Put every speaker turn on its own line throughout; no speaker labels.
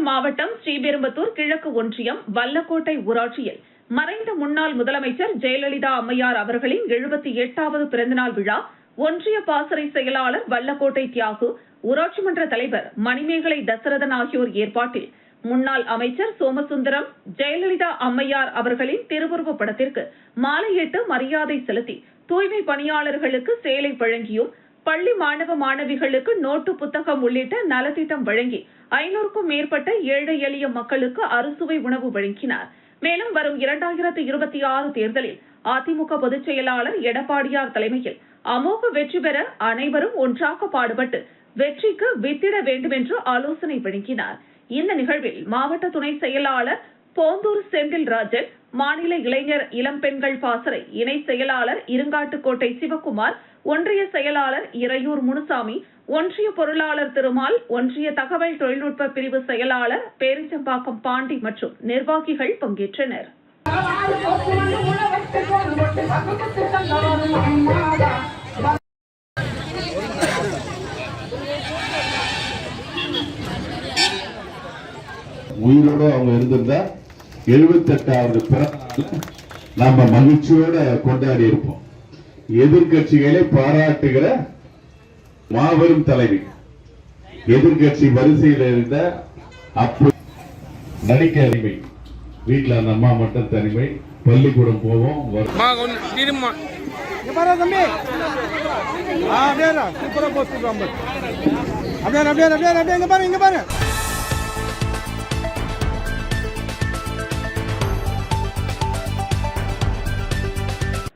மாவட்டம் ஸ்ரீபெரும்புதூர் கிழக்கு ஒன்றியம் வல்லக்கோட்டை ஊராட்சியில் மறைந்த முன்னாள் முதலமைச்சர் ஜெயலலிதா அம்மையார் அவர்களின் 78வது பிறந்தநாள் விழா ஒன்றிய பாசறை செயலாளர் வல்லக்கோட்டை தியாகு, ஊராட்சி மன்ற தலைவர் மணிமேகலை தசரதன் ஆகியோர் ஏற்பாட்டில் முன்னாள் அமைச்சர் சோமசுந்தரம், ஜெயலலிதா அம்மையார் அவர்களின் திருவுருவப் படத்திற்கு மாலையிட்டு மரியாதை செலுத்தி தூய்மை பணியாளர்களுக்கு சேலை வழங்கியும், பள்ளி மாணவ மாணவிகளுக்கு நோட்டு புத்தகம் உள்ளிட்ட நலத்திட்டம் வழங்கி 500க்கும் மேற்பட்ட ஏழை எளிய மக்களுக்கு அறுசுவை உணவு வழங்கினார். மேலும் வரும் 2026 தேர்தலில் அதிமுக பொதுச் செயலாளர் எடப்பாடியார் தலைமையில் அமோக வெற்றி பெற அனைவரும் ஒன்றாக பாடுபட்டு வெற்றிக்கு வித்திட வேண்டும் என்று ஆலோசனை வழங்கினார். இந்த நிகழ்வில் மாவட்ட துணை செயலாளர் போந்தூர் செந்தில் ராஜன், மாநில இளைஞர் இளம் பெண்கள் பாசறை இணை செயலாளர் இருங்காட்டுக்கோட்டை சிவக்குமார், ஒன்றிய செயலாளர் இறையூர் முனுசாமி, ஒன்றிய பொருளாளர் திருமால், ஒன்றிய தகவல் தொழில்நுட்ப பிரிவு செயலாளர் பேரிச்சம்பாக்கம் பாண்டி மற்றும் நிர்வாகிகள் பங்கேற்றனர்.
உயிரோடு அவங்க இருந்திருந்தா 78வது பிறந்தநாள் நம்ம மகிழ்ச்சியோட கொண்டாடி இருப்போம். எதிர்கட்சிகளை பாராட்டுகிற மாபெரும் தலைவி, எதிர்கட்சி வரிசையில் இருந்த அப்ப நடிக்க அடிமை, வீட்டில் அந்த அம்மா மட்டும் தனிமை, பள்ளிக்கூடம் போவோம்.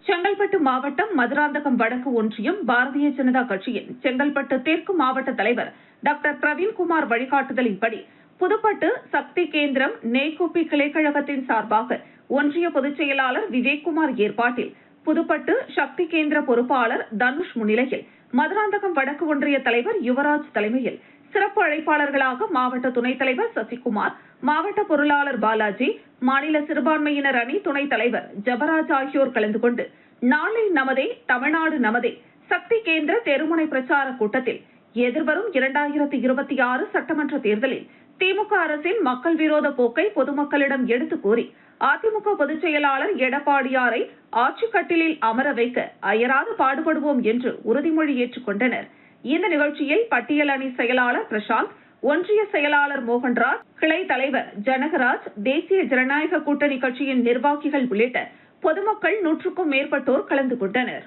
செங்கல்பட்டு மாவட்டம் மதுராந்தகம் வடக்கு ஒன்றியம் பாரதிய ஜனதா கட்சியின் செங்கல்பட்டு தெற்கு மாவட்ட தலைவர் டாக்டர் பிரவீன்குமார் வழிகாட்டுதலின்படி புதுப்பட்டு சக்தி கேந்திரம் நெய்க்குப்பி கிளைக்கழகத்தின் சார்பாக ஒன்றிய பொதுச் செயலாளர் விவேக்குமார் ஏற்பாட்டில் புதுப்பட்டு சக்தி கேந்திர பொறுப்பாளர் தனுஷ் முன்னிலையில் மதுராந்தகம் வடக்கு ஒன்றிய தலைவர் யுவராஜ் தலைமையில் சிறப்பு அழைப்பாளர்களாக மாவட்ட துணைத் தலைவர் சசிகுமார், மாவட்ட பொருளாளர் பாலாஜி, மாநில சிறுபான்மையினர் அணி துணைத் தலைவர் ஜபராஜ் ஆகியோர் கலந்து கொண்டு நாளை நமதே தமிழ்நாடு நமதே சக்தி கேந்திர தெருமுனை பிரச்சார கூட்டத்தில் எதிர்வரும் 2026 சட்டமன்ற தேர்தலில் திமுக அரசின் மக்கள் விரோத போக்கை பொதுமக்களிடம் எடுத்துக் கூறி அதிமுக பொதுச் செயலாளர் எடப்பாடியாரை ஆட்சிக் கட்டிலில் அமர வைக்க அயராது பாடுபடுவோம் என்று உறுதிமொழி ஏற்றுக் கொண்டனர். இந்த நிகழ்ச்சியில் பட்டியல் அணி செயலாளர் பிரசாந்த், ஒன்றிய செயலாளர் மோகன்ராஜ், கிளை தலைவர் ஜனகராஜ், தேசிய ஜனநாயக கூட்டணி கட்சியின் நிர்வாகிகள் உள்ளிட்ட பொதுமக்கள் 100க்கும் மேற்பட்டோர் கலந்து கொண்டனர்.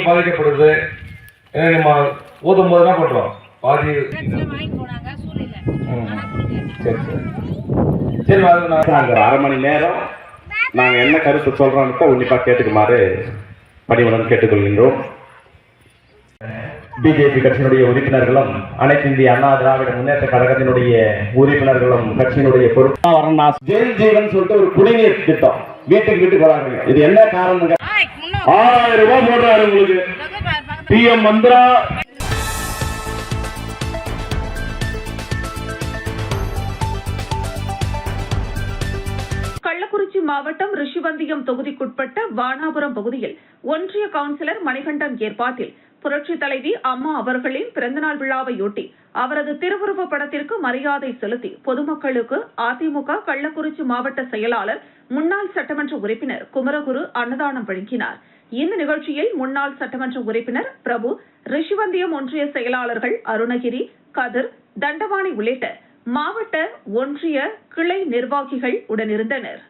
பாதிக்கப்படுது ஊதும் போது என்ன பண்றோம், பாதி
அரை மணி நேரம் நாங்கள் என்ன கருத்து சொல்றோம்னு உன்னிப்பா கேட்டுக்குமாறு பணிவுடன் கேட்டுக்கொள்கின்றோம். பிஜேபி கட்சியினுடைய உறுப்பினர்களும் அனைத்து இந்திய அண்ணா திராவிட முன்னேற்ற கழகத்தினுடைய உறுப்பினர்களும் கட்சியினுடைய பொறுப்பு ஜெல் ஜீவன் சொல்லிட்டு ஒரு குடிநீர் திட்டம் வீட்டுக்கு வராங்க. இது என்ன காரணம்? 6000 ரூபாய் போடுறாரு உங்களுக்கு PM மந்திரா.
கள்ளக்குறிச்சி மாவட்டம் ரிஷிவந்தியம் தொகுதிக்குட்பட்ட வானாபுரம் பகுதியில் ஒன்றிய கவுன்சிலர் மணிகண்டன் ஏற்பாட்டில் புரட்சித் தலைவி அம்மா அவர்களின் பிறந்தநாள் விழாவையொட்டி அவரது திருவுருவப் படத்திற்கு மரியாதை செலுத்தி பொதுமக்களுக்கு அதிமுக கள்ளக்குறிச்சி மாவட்ட செயலாளர் முன்னாள் சட்டமன்ற உறுப்பினர் குமரகுரு அன்னதானம் வழங்கினார். இந்த நிகழ்ச்சியில் முன்னாள் சட்டமன்ற உறுப்பினர் பிரபு, ரிஷிவந்தியம் ஒன்றிய செயலாளர்கள் அருணகிரி, கதிர், தண்டவாணி உள்ளிட்ட மாவட்ட ஒன்றிய கிளை நிர்வாகிகள் உடனிருந்தனர்.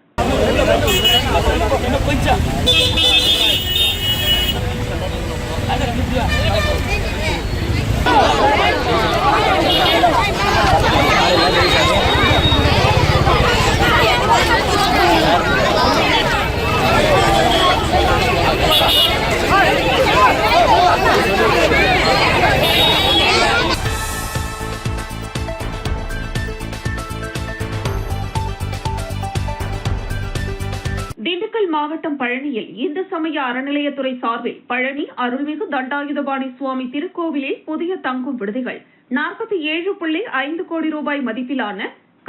திண்டுக்கல் மாவட்டம் பழனியில் இந்து சமய அறநிலையத்துறை சார்பில் பழனி அருள்மிகு தண்டாயுதபாணி சுவாமி திருக்கோவிலில் புதிய தங்கும் விடுதிகள் 47.5 கோடி ரூபாய் மதிப்பிலான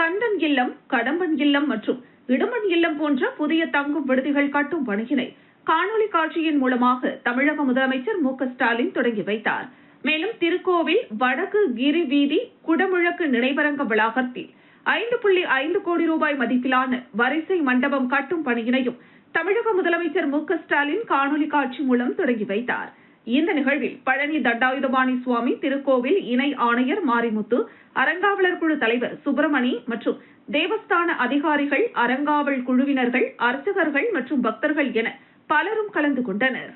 கந்தன் இல்லம், கடம்பன் இல்லம் மற்றும் இடுமன் இல்லம் போன்ற புதிய தங்கும் விடுதிகள் கட்டும் பணியினை காணொலி காட்சியின் மூலமாக தமிழக முதலமைச்சர் மு.க.ஸ்டாலின் தொடங்கி வைத்தார். மேலும் திருக்கோவில் வடக்கு கிரி வீதி குடமுழக்கு நினைவரங்க வளாகத்தில் 5.5 கோடி ரூபாய் மதிப்பிலான வரிசை மண்டபம் கட்டும் பணியினையும் தமிழக முதலமைச்சர் மு.க.ஸ்டாலின் காணொலி காட்சி மூலம் தொடங்கி வைத்தார். இந்த நிகழ்வில் பழனி தண்டாயுதபாணி சுவாமி திருக்கோவில் இணை ஆணையர் மாரிமுத்து, அறங்காவலர் குழு தலைவர் சுப்பிரமணி மற்றும் தேவஸ்தான அதிகாரிகள், அறங்காவல் குழுவினர்கள், அர்ச்சகர்கள் மற்றும் பக்தர்கள் என பலரும் கலந்து கொண்டனர்.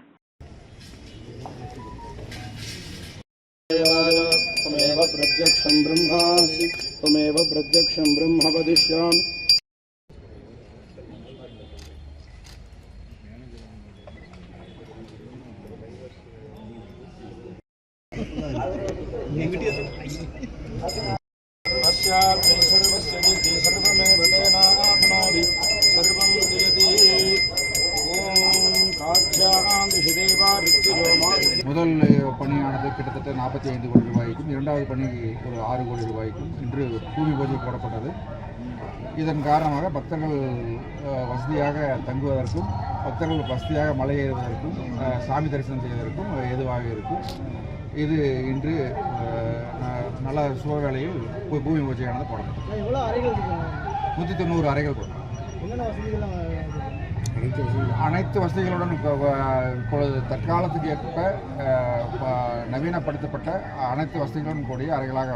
முதல் பணியானது கிட்டத்தட்ட 45 கோடி ரூபாய்க்கும், இரண்டாவது பணி ஒரு 6 கோடி ரூபாய்க்கும் இன்று பூமி பூஜை போடப்பட்டது. இதன் காரணமாக பக்தர்கள் வசதியாக தங்குவதற்கும், பக்தர்கள் வசதியாக மலை ஏறுவதற்கும், சாமி தரிசனம் செய்வதற்கும் ஏதுவாக இருக்கும். இது இன்று நல்ல சுப வேளையில் பூமி பூஜையானது போடப்பட்டது. 190 அறைகள் போடப்பட்டது. அனைத்து வசதிகளுடன் இப்பொழுது தற்காலத்துக்கு ஏற்ப நவீனப்படுத்தப்பட்ட அனைத்து வசதிகளுடன் கூடிய அறைகளாக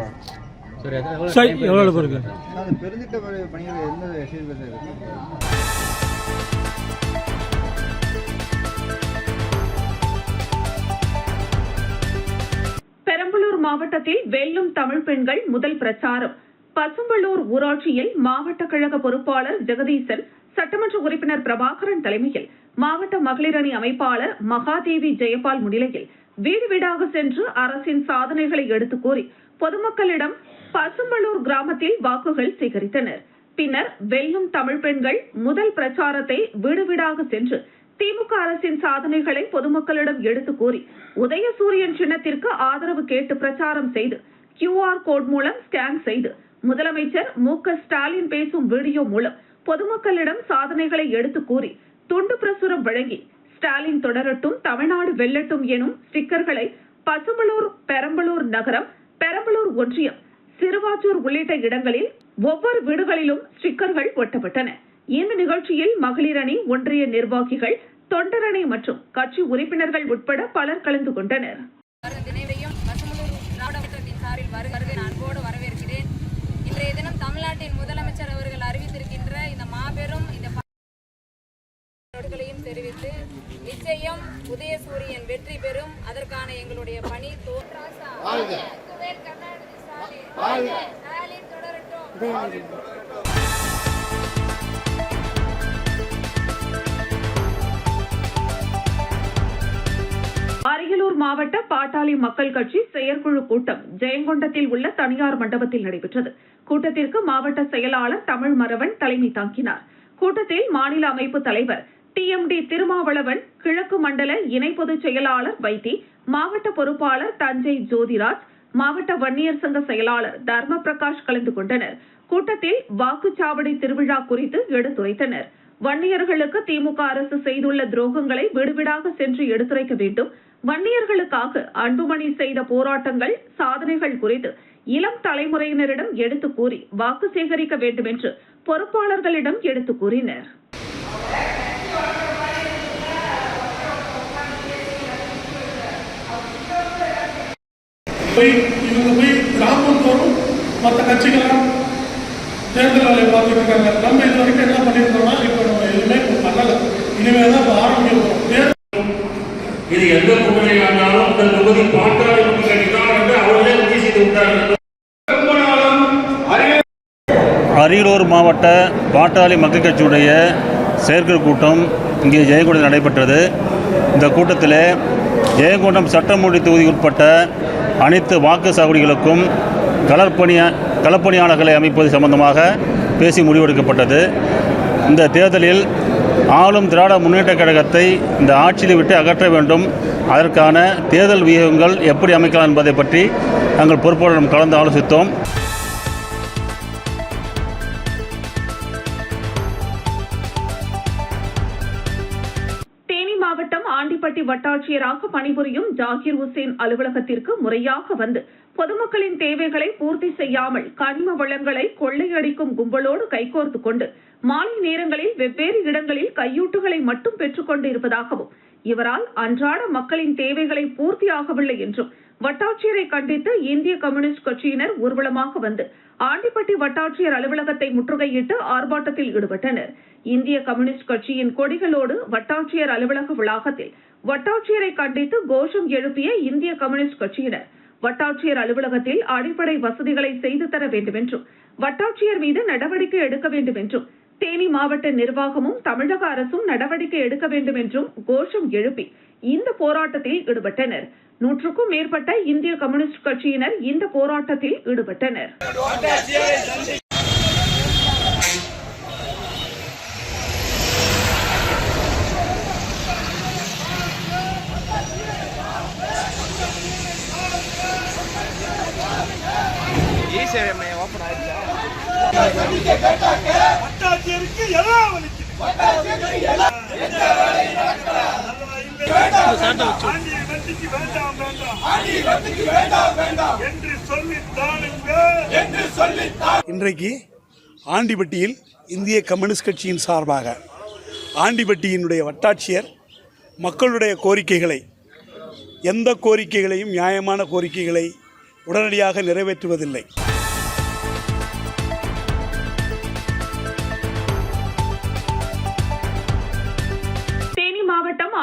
பெருந்திட்ட பணிகள் எந்த
பெரம்பலூர் மாவட்டத்தில் வெல்லும் தமிழ் பெண்கள் முதல் பிரச்சாரம். பசும்பள்ளூர் ஊராட்சியில் மாவட்ட கழக பொறுப்பாளர் ஜெகதீசன், சட்டமன்ற உறுப்பினர் பிரபாகரன் தலைமையில் மாவட்ட மகளிர் அணி அமைப்பாளர் மகாதேவி ஜெயபால் முன்னிலையில் வீடு வீடாக சென்று அரசின் சாதனைகளை எடுத்துக் கூறி பொதுமக்களிடம் பசும்பள்ளூர் கிராமத்தில் வாக்குகள் சேகரித்தனர். பின்னர் வெல்லும் தமிழ் பெண்கள் முதல் பிரச்சாரத்தை வீடு வீடாக சென்று திமுக அரசின் சாதனைகளை பொதுமக்களிடம் எடுத்துக் கூறி உதயசூரியன் சின்னத்திற்கு ஆதரவு கேட்டு பிரச்சாரம் செய்து QR கோட் மூலம் ஸ்கேன் செய்து முதலமைச்சர் மு.க.ஸ்டாலின் பேசும் வீடியோ மூலம் பொதுமக்களிடம் சாதனைகளை எடுத்துக் கூறி துண்டு பிரசுரம் வழங்கி ஸ்டாலின் தொடரட்டும், தமிழ்நாடு வெல்லட்டும் எனும் ஸ்டிக்கர்களை பசும்பள்ளூர், பெரம்பலூர் நகரம், பெரம்பலூர் ஒன்றியம், சிறுவாச்சூர் உள்ளிட்ட இடங்களில் ஒவ்வொரு வீடுகளிலும் ஸ்டிக்கர்கள் ஒட்டப்பட்டன. இந்த நிகழ்ச்சியில் மகளிர் அணி, ஒன்றிய நிர்வாகிகள், தொண்டரணி மற்றும் கட்சி உறுப்பினர்கள் உட்பட பலர் கலந்து கொண்டனர்.
இன்றைய தினம் தமிழ்நாட்டின் முதலமைச்சர் அவர்கள் அறிவித்திருக்கின்ற இந்த மாபெரும் தெரிவித்து நிச்சயம் உதயசூரியன் வெற்றி பெறும். அதற்கான எங்களுடைய பணி
அரியலூர் மாவட்ட பாட்டாளி மக்கள் கட்சி செயற்குழு கூட்டம் ஜெயங்கொண்டத்தில் உள்ள தனியார் மண்டபத்தில் நடைபெற்றது. கூட்டத்திற்கு மாவட்ட செயலாளர் தமிழ் மரவன் தலைமை தாங்கினார். கூட்டத்தில் மாநில அமைப்பு தலைவர் TMD திருமாவளவன், கிழக்கு மண்டல இணை பொதுச் செயலாளர் வைத்தி, மாவட்ட பொறுப்பாளர் தஞ்சை ஜோதிராஜ், மாவட்ட வன்னியர் சங்க செயலாளர் தர்ம பிரகாஷ் கலந்து கொண்டனர். கூட்டத்தில் வாக்குச்சாவடி திருவிழா குறித்து எடுத்துரைத்தனர். வன்னியர்களுக்கு திமுக அரசு செய்துள்ள துரோகங்களை வீடுவீடாக சென்று எடுத்துரைக்க வேண்டும். வன்னியர்களுக்காக அன்புமணி செய்த போராட்டங்கள், சாதனைகள் குறித்து இளம் தலைமுறையினரிடம் எடுத்துக் கூறி வாக்கு சேகரிக்க வேண்டும் என்று பொறுப்பாளர்களிடம் எடுத்துக் கூறினர்.
கிராமம் தோறும் மற்ற கட்சிகள்லாம் தேர்தல் வேலையை பார்த்துட்டு இருக்காங்க. நம்ம இது வரைக்கும் என்ன பண்ணியிருந்தோம்னா இப்போ நம்ம எதுவுமே பண்ணலை. இனிமேல் தான் ஆரம்பிக்கிறோம்.
இது எந்த தொகுதியாக இருந்தாலும் இந்த தொகுதி பாட்டாளி மக்கள் கட்சி தான் என்று அவர்களே உறுதி செய்து விட்டார்கள்.
அரியலூர் மாவட்ட பாட்டாளி மக்கள் கட்சியுடைய செயற்குழு கூட்டம் இங்கே ஜெயங்கொண்டத்தில் நடைபெற்றது. இந்த கூட்டத்தில் ஜெயங்கொண்டம் சட்டமூடி தொகுதி உட்பட்ட அனைத்து வாக்கு சாவடிகளுக்கும் களப்பணியாளர்களை அமைப்பது சம்பந்தமாக பேசி முடிவெடுக்கப்பட்டது. இந்த தேர்தலில் ஆளும் திராவிட முன்னேற்றக் கழகத்தை இந்த ஆட்சியில் விட்டு அகற்ற வேண்டும், அதற்கான தேர்தல் வியூகங்கள் எப்படி அமைக்கலாம் என்பதை பற்றி நாங்கள் பொறுப்பாளரிடம் கலந்து ஆலோசித்தோம்.
தேனி மாவட்டம் ஆண்டிப்பட்டி வட்டாட்சி வட்டாட்சியராக பணிபுரியும் ஜாகிர் உசேன் அலுவலகத்திற்கு முறையாக வந்து பொதுமக்களின் தேவைகளை பூர்த்தி செய்யாமல் கனிம வளங்களை கொள்ளையடிக்கும் கும்பலோடு கைகோர்த்து கொண்டு மாலை நேரங்களில் வெவ்வேறு இடங்களில் கையூட்டுகளை மட்டும் பெற்றுக் கொண்டு இருப்பதாகவும் இவரால் அன்றாட மக்களின் தேவைகளை பூர்த்தியாகவில்லை என்றும் வட்டாட்சியரை கண்டித்து இந்திய கம்யூனிஸ்ட் கட்சியினர் ஊர்வலமாக வந்து ஆண்டிப்பட்டி வட்டாட்சியர் அலுவலகத்தை முற்றுகையிட்டு ஆர்ப்பாட்டத்தில் ஈடுபட்டனர். இந்திய கம்யூனிஸ்ட் கட்சியின் கொடிகளோடு வட்டாட்சியர் அலுவலக வளாகத்தில் வட்டாட்சியரை கண்டித்து கோஷம் எழுப்பிய இந்திய கம்யூனிஸ்ட் கட்சியினர் வட்டாட்சியர் அலுவலகத்தில் அடிப்படை வசதிகளை செய்து தர வேண்டும் என்றும் வட்டாட்சியர் மீது நடவடிக்கை எடுக்க வேண்டும் என்றும் தேனி மாவட்ட நிர்வாகமும் தமிழக அரசும் நடவடிக்கை எடுக்க வேண்டும் என்றும் கோஷம் எழுப்பி இந்த போராட்டத்தில் ஈடுபட்டனர். 100க்கும் மேற்பட்ட இந்திய கம்யூனிஸ்ட் கட்சியினர் இந்த போராட்டத்தில் ஈடுபட்டனர்.
இன்றைக்கு ஆண்டிப்பட்டியில் இந்திய கம்யூனிஸ்ட் கட்சியின் சார்பாக ஆண்டிப்பட்டியினுடைய வட்டாட்சியர் மக்களுடைய கோரிக்கைகளை, எந்த கோரிக்கைகளையும் நியாயமான கோரிக்கைகளை உடனடியாக நிறைவேற்றுவதில்லை.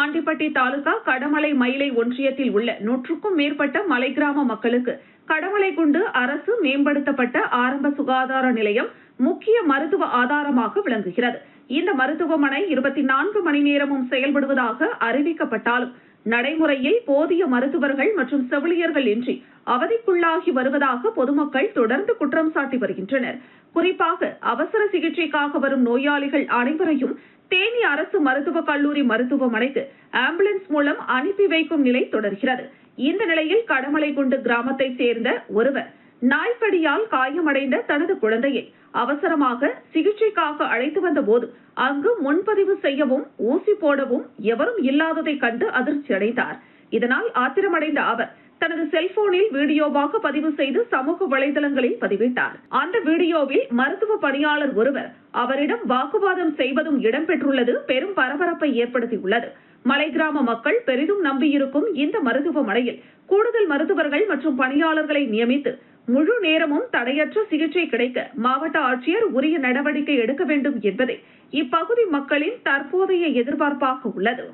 ஆண்டிப்பட்டி தாலுகா கடமலை மயிலை ஒன்றியத்தில் உள்ள 100க்கும் மேற்பட்ட மலை கிராம மக்களுக்கு கடமலைக்குண்டு அரசு மேம்படுத்தப்பட்ட ஆரம்ப சுகாதார நிலையம் முக்கிய மருத்துவ ஆதாரமாக விளங்குகிறது. இந்த மருத்துவமனை 24 மணி நேரமும் செயல்படுவதாக அறிவிக்கப்பட்டாலும் நடைமுறையில் போதிய மருத்துவர்கள் மற்றும் செவிலியர்கள் இன்றி அவதிக்குள்ளாகி வருவதாக பொதுமக்கள் தொடர்ந்து குற்றம் சாட்டி வருகின்றனர். குறிப்பாக அவசர சிகிச்சைக்காக வரும் நோயாளிகள் அனைவரையும் தேனி அரசு மருத்துவக் கல்லூரி மருத்துவமனைக்கு ஆம்புலன்ஸ் மூலம் அனுப்பி வைக்கும் நிலை தொடர்கிறது. இந்த நிலையில் கடமலைக்குண்டு கிராமத்தை சேர்ந்த ஒருவர் நாய்க்கடியால் காயமடைந்த தனது குழந்தையை அவசரமாக சிகிச்சைக்காக அழைத்து வந்த போது அங்கு முன்பதிவு செய்யவும் ஊசி போடவும் எவரும் இல்லாததை கண்டு அதிர்ச்சி அடைந்தார். இதனால் ஆத்திரமடைந்த அவர் தனது செல்போனில் வீடியோவாக பதிவு செய்து சமூக வலைதளங்களில் பதிவிட்டார். அந்த வீடியோவில் மருத்துவ பணியாளர் ஒருவர் அவரிடம் வாக்குவாதம் செய்வதும் இடம்பெற்றுள்ளது பெரும் பரபரப்பை ஏற்படுத்தியுள்ளது. மலை கிராம மக்கள் பெரிதும் நம்பியிருக்கும் இந்த மருத்துவமனையில் கூடுதல் மருத்துவர்கள் மற்றும் பணியாளர்களை நியமித்து முழு நேரமும் தடையற்ற சிகிச்சை கிடைக்க மாவட்ட ஆட்சியர் உரிய நடவடிக்கை எடுக்க வேண்டும் என்பதே இப்பகுதி மக்களின் தற்போதைய எதிர்பார்ப்பாக உள்ளது.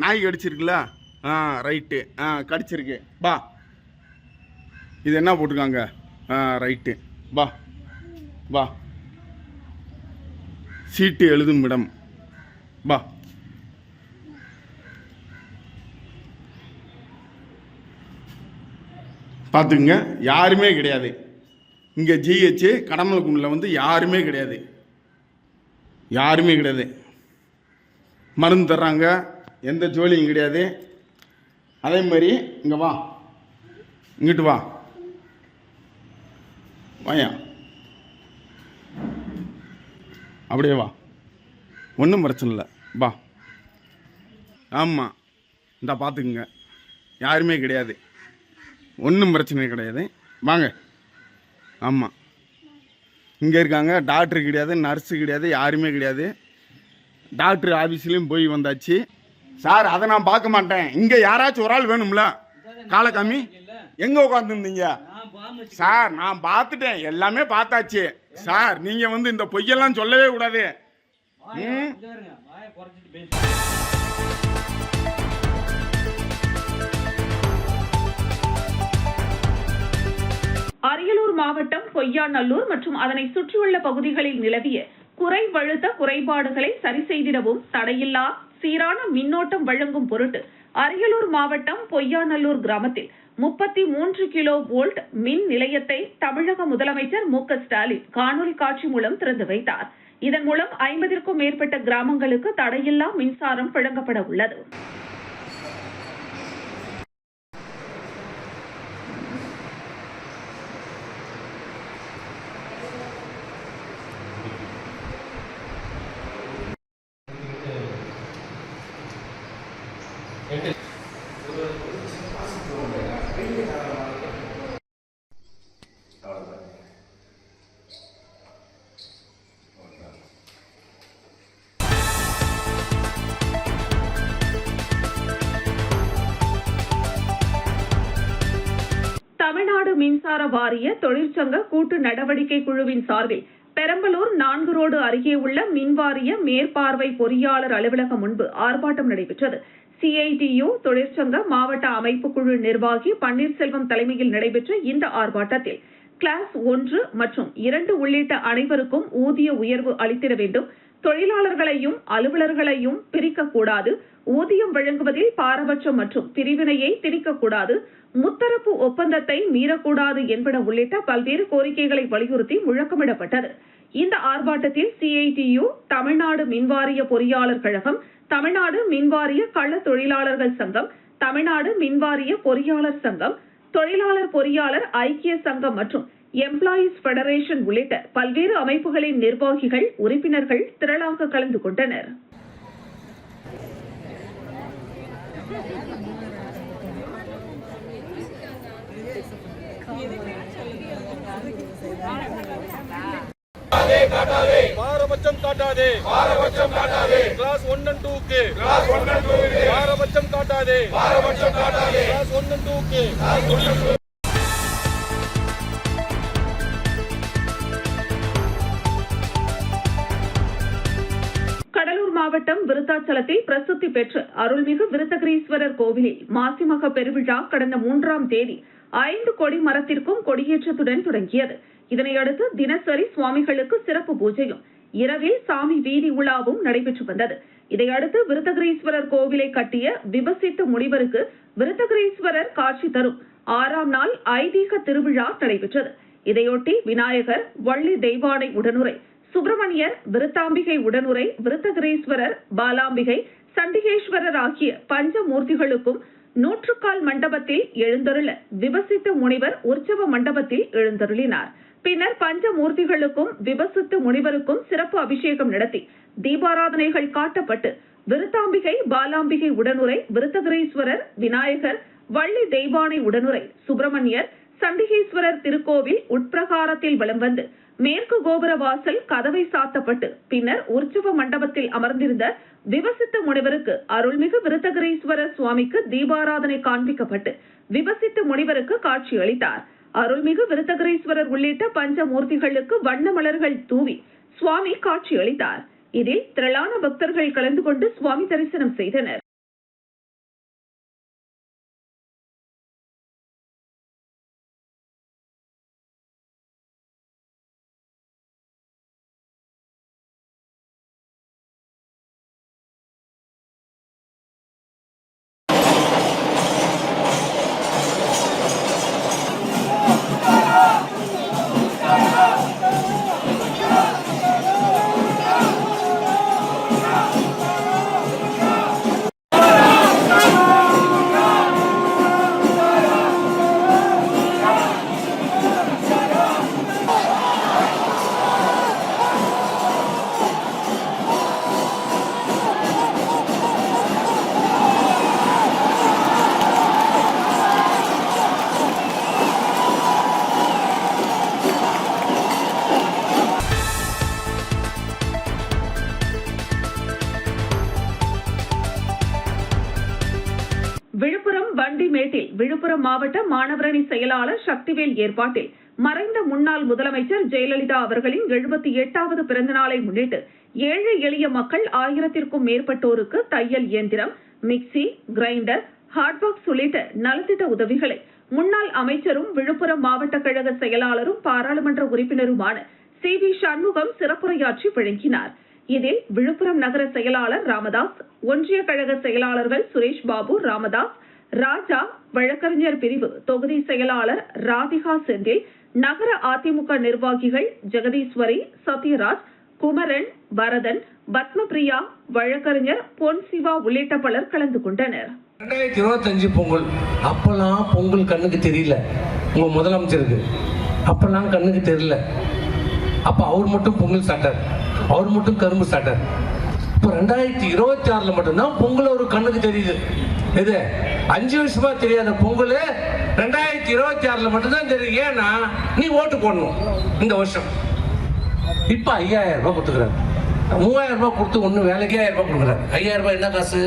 நாய் கடிச்சிருக்குல்ல? ரைட்டு. கடிச்சிருக்கு. பா, இது என்ன போட்டிருக்காங்க? ரைட்டு. பா பா, சீட்டு எழுதும் இடம். பா, பார்த்துக்குங்க, யாருமே கிடையாது இங்கே. ஜிஹெச் கடமலைக்குண்டில் வந்து யாருமே கிடையாது, யாருமே கிடையாது. மருந்து தர்றாங்க, எந்த ஜோலியும் கிடையாது. அதே மாதிரி இங்கே வா, இங்கிட்டு வா, வாயா, அப்படியே வா, ஒன்றும் பிரச்சனை இல்லை, வா. ஆமாம், இந்த பார்த்துக்குங்க, யாருமே கிடையாது, ஒன்றும் பிரச்சனை கிடையாது, வாங்க. ஆமாம், இங்கே இருக்காங்க. டாக்டர் கிடையாது, நர்ஸு கிடையாது, யாருமே கிடையாது. டாக்டர் ஆஃபீஸ்லேயும் போய் வந்தாச்சு. சார், அதை நான் பார்க்க மாட்டேன். இங்கே யாராச்சும் ஒரு ஆள் வேணும்ல? காலக்காமி எங்கே உட்காந்துருந்தீங்க? சார், நான் பார்த்துட்டேன், எல்லாமே பார்த்தாச்சு. சார், நீங்கள் வந்து இந்த பொய்யெல்லாம் சொல்லவே கூடாது.
அரியலூர் மாவட்டம் பொய்யாநல்லூர் மற்றும் அதனை சுற்றியுள்ள பகுதிகளில் நிலவிய குறைவழுத்த குறைபாடுகளை சரி செய்திடவும் தடையில்லா சீரான மின்னோட்டம் வழங்கும் பொருட்டு அரியலூர் மாவட்டம் பொய்யாநல்லூர் கிராமத்தில் 33 கிலோ வோல்ட் மின் நிலையத்தை தமிழக முதலமைச்சர் மு.க. ஸ்டாலின் காணொலி காட்சி மூலம் திறந்து வைத்தார். இதன் மூலம் 50க்கும் மேற்பட்ட கிராமங்களுக்கு தடையில்லா மின்சாரம் வழங்கப்பட உள்ளது. மின்சார வாரிய தொழிற்சங்க கூட்டு நடவடிக்கை குழுவின் சார்பில் பெரம்பலூர் 4 ரோடு அருகே உள்ள மின்வாரிய மேற்பார்வை பொறியாளர் அலுவலகம் முன்பு ஆர்ப்பாட்டம் நடைபெற்றது. CITU தொழிற்சங்க மாவட்ட அமைப்பு குழு நிர்வாகி பன்னீர்செல்வம் தலைமையில் நடைபெற்ற இந்த ஆர்ப்பாட்டத்தில் கிளாஸ் 1 மற்றும் 2 உள்ளிட்ட அனைவருக்கும் ஊதிய உயர்வு அளித்திட வேண்டும், தொழிலாளர்களையும் அலுவலர்களையும் பிரிக்கக்கூடாது, ஊதியம் வழங்குவதில் பாரபட்சம் மற்றும் பிரிவினையை திணிக்கக்கூடாது, முத்தரப்பு ஒப்பந்தத்தை மீறக்கூடாது என்பன உள்ளிட்ட பல்வேறு கோரிக்கைகளை வலியுறுத்தி முழக்கமிடப்பட்டது. இந்த ஆர்ப்பாட்டத்தில் CITU, தமிழ்நாடு மின்வாரிய பொறியாளர் கழகம், தமிழ்நாடு மின்வாரிய கள தொழிலாளர்கள் சங்கம், தமிழ்நாடு மின்வாரிய பொறியாளர் சங்கம், தொழிலாளர் பொறியாளர் ஐக்கிய சங்கம் மற்றும் எம்ப்ளாயீஸ் ஃபெடரேஷன் உள்ளிட்ட பல்வேறு அமைப்புகளின் நிர்வாகிகள், உறுப்பினர்கள் திரளாக கலந்து கொண்டனர்.
பாரபட்சம் காட்டாதே, பாரபட்சம் காட்டாதே, கிளாஸ் 1 and 2 க்கு, கிளாஸ் 1 and 2 க்கு பாரபட்சம் காட்டாதே, பாரபட்சம் காட்டாதே, கிளாஸ் 1 and 2 க்கு, கிளாஸ் 1 and 2.
கடலூர் மாவட்டம் விருத்தாச்சலத்தில் பிரசித்தி பெற்ற அருள்மிகு விருத்தகிரீஸ்வரர் கோவிலில் மாசிமக பெருவிழா கடந்த 3ஆம் தேதி 5 கொடி மரத்திற்கும் கொடியேற்றத்துடன் தொடங்கியது. இதனையடுத்து தினசரி சுவாமிகளுக்கு சிறப்பு பூஜையும் இரவில் சாமி வீதி உலாவும் நடைபெற்று வந்தது. இதையடுத்து விருத்தகிரீஸ்வரர் கோவிலை கட்டிய விபசித்த முனிவருக்கு விருத்தகிரீஸ்வரர் காட்சி தரும் 6ஆம் நாள் ஐதீக திருவிழா நடைபெற்றது. இதையொட்டி விநாயகர், வள்ளி தெய்வானை உடனுரை, சுப்பிரமணியர், விருத்தாம்பிகை உடனுரை, விருத்தகிரீஸ்வரர், பாலாம்பிகை, சண்டிகேஸ்வரர் ஆகிய பஞ்சமூர்த்திகளுக்கும் 100 மண்டபத்தில் எழுந்தருள விபசித்த முனிவர் உற்சவ மண்டபத்தில் எழுந்தருளினார். பின்னர் பஞ்சமூர்த்திகளுக்கும் விபசித்த முனிவருக்கும் சிறப்பு அபிஷேகம் நடத்தி தீபாராதனைகள் காட்டப்பட்டு விருத்தாம்பிகை, பாலாம்பிகை உடனுரை, விருத்தகிரீஸ்வரர், விநாயகர், வள்ளி தெய்வானை உடனுரை, சுப்பிரமணியர், சண்டிகேஸ்வரர் திருக்கோவில் உட்பிரகாரத்தில் வலம் வந்து மேற்கு கோபுர வாசல் கதவை சாத்தப்பட்டு பின்னர் உற்சவ மண்டபத்தில் அமர்ந்திருந்த விபசித்த முனிவருக்கு அருள்மிகு விருத்தகிரீஸ்வரர் சுவாமிக்கு தீபாராதனை காண்பிக்கப்பட்டு விபசித்த முனிவருக்கு காட்சி அளித்தார். அருள்மிகு விருத்தகிரீஸ்வரர் உள்ளிட்ட பஞ்சமூர்த்திகளுக்கு வண்ண மலர்கள் தூவி சுவாமி காட்சி அளித்தார். இதில் திரளான பக்தர்கள் கலந்து கொண்டு சுவாமி தரிசனம் செய்தனர். விழுப்புரம் வண்டிமேட்டில் விழுப்புரம் மாவட்ட மாணவரணி செயலாளர் சக்திவேல் ஏற்பாட்டில் மறைந்த முன்னாள் முதலமைச்சர் ஜெயலலிதா அவர்களின் 78வது பிறந்தநாளை முன்னிட்டு ஏழை எளிய மக்கள் 1000க்கும் மேற்பட்டோருக்கு தையல் இயந்திரம், மிக்சி, கிரைண்டர், ஹாட்பாக்ஸ் உள்ளிட்ட நலத்திட்ட உதவிகளை முன்னாள் அமைச்சரும் விழுப்புரம் மாவட்ட கழக செயலாளரும் பாராளுமன்ற உறுப்பினருமான CV சண்முகம் சிறப்புரையாற்றி வழங்கினார். இதில் விழுப்புரம் நகர செயலாளர் ராமதாஸ், ஒன்றிய கழக செயலாளர்கள் சுரேஷ் பாபு, ராமதாஸ், ராஜா, வழக்கறிஞர் பிரிவு தொகுதி செயலாளர் ராதிகா செந்தில், நகர அதிமுக நிர்வாகிகள் ஜெகதீஸ்வரி, சத்யராஜ், குமரன், பரதன், பத்மபிரியா, வழக்கறிஞர் பொன் சிவா உள்ளிட்ட பலர் கலந்து கொண்டனர்.
2025 பொங்கல் அப்பெல்லாம் பொங்கல் கண்ணுக்கு தெரியல. உங்க முதலமைச்சருக்கு அப்பெல்லாம் கண்ணுக்கு தெரியல. அப்ப அவர் மட்டும் பொங்கல் சாட்டார், அவர் மட்டும் கரும்பு சாட்டார். இப்போ 2026 மட்டும்தான் பொங்கல் ஒரு கண்ணுக்கு தெரியுது. இது 5 வருஷமா தெரியாத பொங்கல் 2026 மட்டும்தான் தெரியுது. ஏன்னா நீ ஓட்டு போடணும் இந்த வருஷம். இப்ப 5000 ரூபாய் கொடுத்துக்கிறாரு. 3000 ரூபாய் கொடுத்து ஒன்றும் வேலைக்கு 1000 ரூபாய் கொடுக்குறாரு. 5000 ரூபாய் என்ன காசு?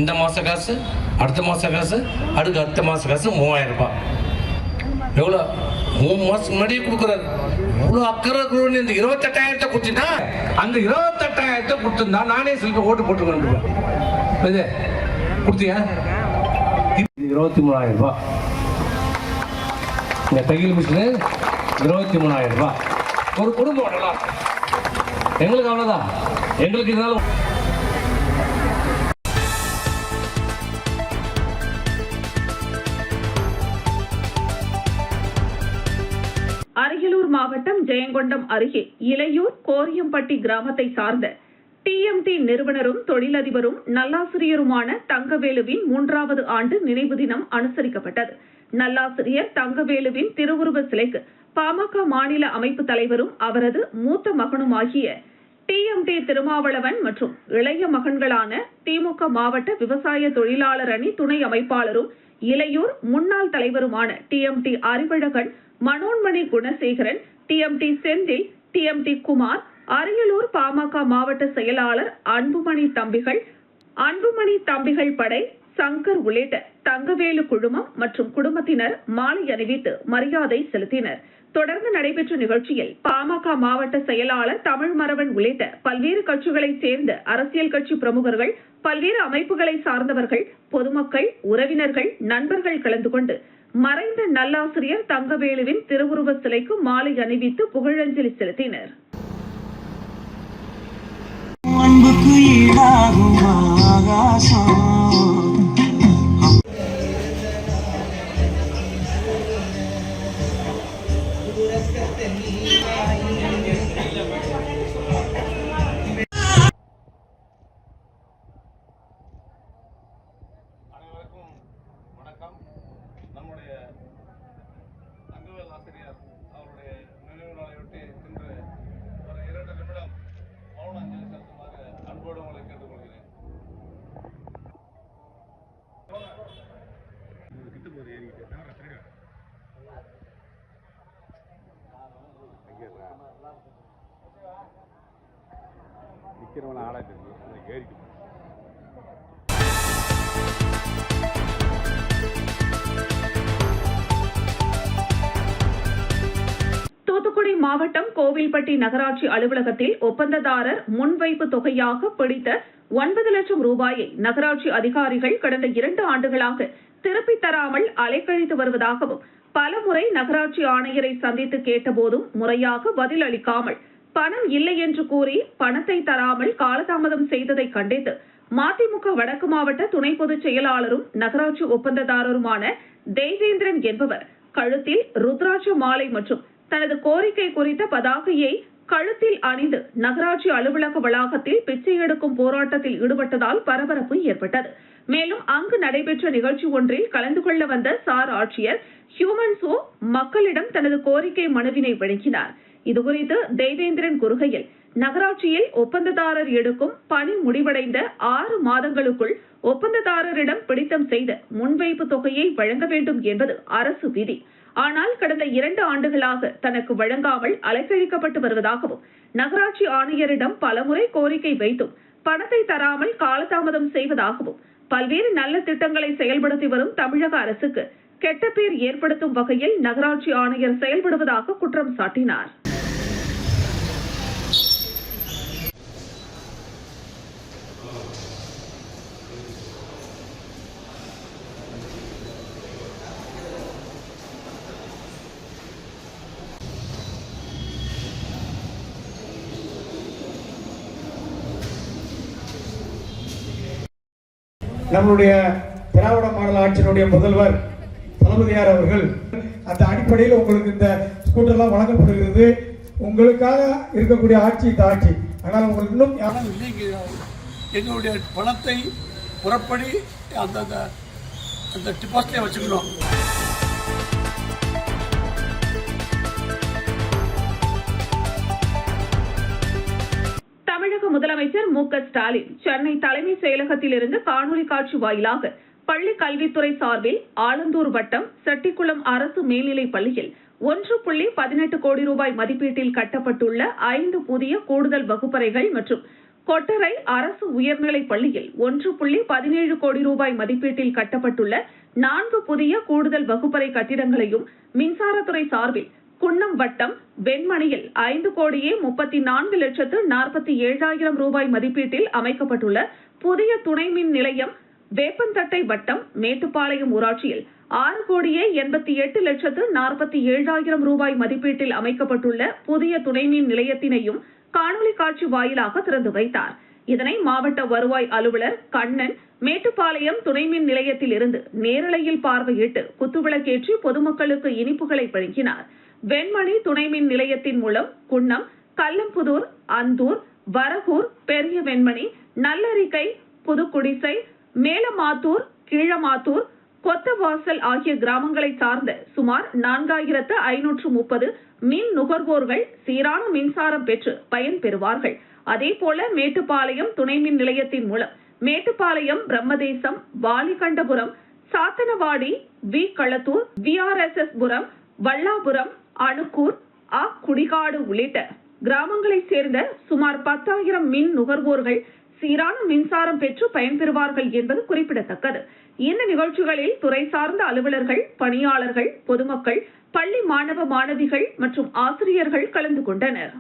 இந்த மாச காசு, அடுத்த மாச காசு, அடுத்த மாச காசு 3000 ரூபாய். எவ்வளோ 3 மாசத்துக்கு முன்னாடியே கொடுக்குறாரு. இவ்வளோ அக்கறை இருக்கிறவனு இந்த 28,000 கொடுத்தீங்கன்னா அந்த 28,000 கொடுத்துருந்தா நானே சில ஓட்டு போட்டுருக்கேன். இது கொடுத்தியா? 23,000 ரூபாய். இந்த தையல் மிஷினு 23,000 ரூபாய். ஒரு குடும்பம் நல்லா எங்களுக்கு அவ்வளோதான். எங்களுக்கு இதனால
அரியலூர் மாவட்டம் ஜெயங்கொண்டம் அருகே இலையூர் கோரியம்பட்டி கிராமத்தை சார்ந்த TMT நிறுவனரும் தொழிலதிபரும் நல்லாசிரியருமான தங்கவேலுவின் 3வது ஆண்டு நினைவு தினம் அனுசரிக்கப்பட்டது. நல்லாசிரியர் தங்கவேலுவின் திருவுருவ சிலைக்கு பாமக மாநில அமைப்பு தலைவரும் அவரது மூத்த மகனுமாகிய TMT திருமாவளவன் மற்றும் இளைய மகன்களான திமுக மாவட்ட விவசாய தொழிலாளர் அணி துணை அமைப்பாளரும் இலையூர் முன்னாள் தலைவருமான TMT Arivazhagan, Manonmani Gunasekaran, TMT Senthil, TMT Kumar, Ariyalur PMK மாவட்ட செயலாளர் அன்புமணி தம்பிகள் படை, சங்கர் உள்ளிட்ட தங்கவேலு குழுமம் மற்றும் குடும்பத்தினர் மாலை அணிவித்து மரியாதை செலுத்தினர். தொடர்ந்து நடைபெற்ற நிகழ்ச்சியில் பாமக மாவட்ட செயலாளர் தமிழ்மரவன் உள்ளிட்ட பல்வேறு கட்சிகளைச் சேர்ந்த அரசியல் கட்சி பிரமுகர்கள், பல்வேறு அமைப்புகளை சார்ந்தவர்கள், பொதுமக்கள், உறவினர்கள், நண்பர்கள் கலந்து கொண்டு மறைந்த நல்லாசிரியர் தங்கவேலுவின் திருவுருவ சிலைக்கு மாலை அணிவித்து புகழஞ்சலி செலுத்தினர்.
அனைவருக்கும் வணக்கம். நம்முடைய தங்கவேல் ஆசிரியர் அவருடைய நினைவு நாளையொட்டி இன்று ஒரு 2 நிமிடம் மௌன அஞ்சலி செலுத்துமாறு அன்போடு உங்களை கேட்டுக்கொள்கிறேன்.
நிற்கிறவன ஆளாட்டு ஏறிக்கு
தூத்துக்குடி மாவட்டம் கோவில்பட்டி நகராட்சி அலுவலகத்தில் ஒப்பந்ததாரர் முன்வைப்பு தொகையாக பிடித்த 9 லட்சம் ரூபாயை நகராட்சி அதிகாரிகள் கடந்த 2 ஆண்டுகளாக திருப்பித் தராமல் அலைக்கழித்து வருவதாகவும், பலமுறை நகராட்சி ஆணையரை சந்தித்து கேட்டபோதும் முறையாக பதில் அளிக்காமல் பணம் இல்லை என்று கூறி பணத்தை தராமல் காலதாமதம் செய்ததை கண்டித்து மதிமுக வடக்கு மாவட்ட துணை பொதுச் செயலாளரும் நகராட்சி ஒப்பந்ததாரருமான தேவேந்திரன் என்பவர் கழுத்தில் ருத்ராட்ச மாலை மற்றும் தனது கோரிக்கை குறித்த பதாகையை கழுத்தில் அணிந்து நகராட்சி அலுவலக வளாகத்தில் பிச்சை எடுக்கும் போராட்டத்தில் ஈடுபட்டதால் பரபரப்பு ஏற்பட்டது. மேலும் அங்கு நடைபெற்ற நிகழ்ச்சி ஒன்றில் கலந்து கொள்ள வந்த சார் ஆட்சியர் ஹியூமன் சோ மக்களிடம் தனது கோரிக்கை மனுவினை வழங்கினார். இதுகுறித்து தேவேந்திரன் கூறுகையில், நகராட்சியில் ஒப்பந்ததாரர் எடுக்கும் பணி முடிவடைந்த 6 மாதங்களுக்குள் ஒப்பந்ததாரரிடம் பிடித்தம் செய்த முன்வைப்பு தொகையை வழங்க வேண்டும் என்பது அரசு விதி. ஆனால் கடந்த 2 ஆண்டுகளாக தனக்கு வழங்காமல் அலைக்கழிக்கப்பட்டு வருவதாகவும், நகராட்சி ஆணையரிடம் பலமுறை கோரிக்கை வைத்தும் பணத்தை தராமல் காலதாமதம் செய்வதாகவும், பல்வேறு நல்ல திட்டங்களை செயல்படுத்தி வரும் தமிழக அரசுக்கு கெட்ட பேர் ஏற்படுத்தும் வகையில் நகராட்சி ஆணையர் செயல்படுவதாக குற்றம் சாட்டினார்.
நம்முடைய திராவிட மாடல் ஆட்சியினுடைய முதல்வர் தளபதியார் அவர்கள் அந்த அடிப்படையில் உங்களுக்கு இந்த ஸ்கூட்டர்லாம் வழங்கப்படுகிறது. உங்களுக்காக இருக்கக்கூடிய ஆட்சி இந்த ஆட்சி. ஆனால் உங்களுக்கு இன்னும்
எங்களுடைய பணத்தை புறப்படி அந்த டிபாசிட்டை வச்சுக்கணும்.
தமிழக முதலமைச்சர் மு.க. ஸ்டாலின் சென்னை தலைமை செயலகத்தில் இருந்து காணொலி காட்சி வாயிலாக பள்ளி கல்வித்துறை சார்பில் ஆலந்தூர் வட்டம் செட்டிக்குளம் அரசு மேல்நிலைப் பள்ளியில் 1.18 கோடி ரூபாய் மதிப்பீட்டில் கட்டப்பட்டுள்ள 5 புதிய கூடுதல் வகுப்பறைகள் மற்றும் கொட்டரை அரசு உயர்நிலைப் பள்ளியில் 1.17 கோடி ரூபாய் மதிப்பீட்டில் கட்டப்பட்டுள்ள 4 புதிய கூடுதல் வகுப்பறை கட்டிடங்களையும் மின்சாரத்துறை சார்பில் குன்னம் வட்டம் வெண்மணியில் 5,34,47,000 ரூபாய் மதிப்பீட்டில் அமைக்கப்பட்டுள்ள புதிய துணை மின் நிலையம், வேப்பந்தட்டை வட்டம் மேட்டுப்பாளையம் ஊராட்சியில் 6,88,47,000 ரூபாய் மதிப்பீட்டில் அமைக்கப்பட்டுள்ள புதிய துணை மின் நிலையத்தினையும் காணொலி காட்சி வாயிலாக திறந்து வைத்தார். இதனை மாவட்ட வருவாய் அலுவலர் கண்ணன் மேட்டுப்பாளையம் துணை மின் நிலையத்தில் இருந்து நேரலையில் பார்வையிட்டு குத்துவிளக்கேற்றி பொதுமக்களுக்கு இனிப்புகளை வழங்கினார். வெண்மணி துணை மின் நிலையத்தின் மூலம் குன்னம், கல்லம்புதூர், அந்தூர், வரகூர், பெரிய வெண்மணி, நல்லரிக்கை, புதுக்குடிசை, மேலமாத்தூர், கீழமாத்தூர், கொத்தவாசல் ஆகிய கிராமங்களை சார்ந்த சுமார் 4,530 மின் நுகர்வோர்கள் சீரான மின்சாரம் பெற்று பயன்பெறுவார்கள். அதேபோல மேட்டுப்பாளையம் துணை மின் நிலையத்தின் மூலம் மேட்டுப்பாளையம், பிரம்மதேசம், வாலிகண்டபுரம், சாத்தனவாடி, வி களத்தூர், VRSS புரம், வல்லாபுரம், அணுக்கூர், குடிகாடு உள்ளிட்ட கிராமங்களைச் சேர்ந்த சுமார் 10,000 மின் நுகர்வோர்கள் சீரான மின்சாரம் பெற்று பயன்பெறுவார்கள் என்பது குறிப்பிடத்தக்கது. இந்த நிகழ்ச்சிகளில் துறை சார்ந்த அலுவலர்கள், பணியாளர்கள், பொதுமக்கள், பள்ளி மாணவ மாணவிகள் மற்றும் ஆசிரியர்கள் கலந்து கொண்டனர்.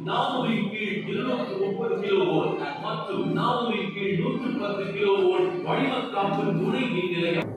நானூறின் கீழ் 230 கிலோவோல்ட் மற்றும் நானூறின் கீழ் 110 கிலோவோல்ட் வழிமக்காப்பு துணை மின் நிலையம்.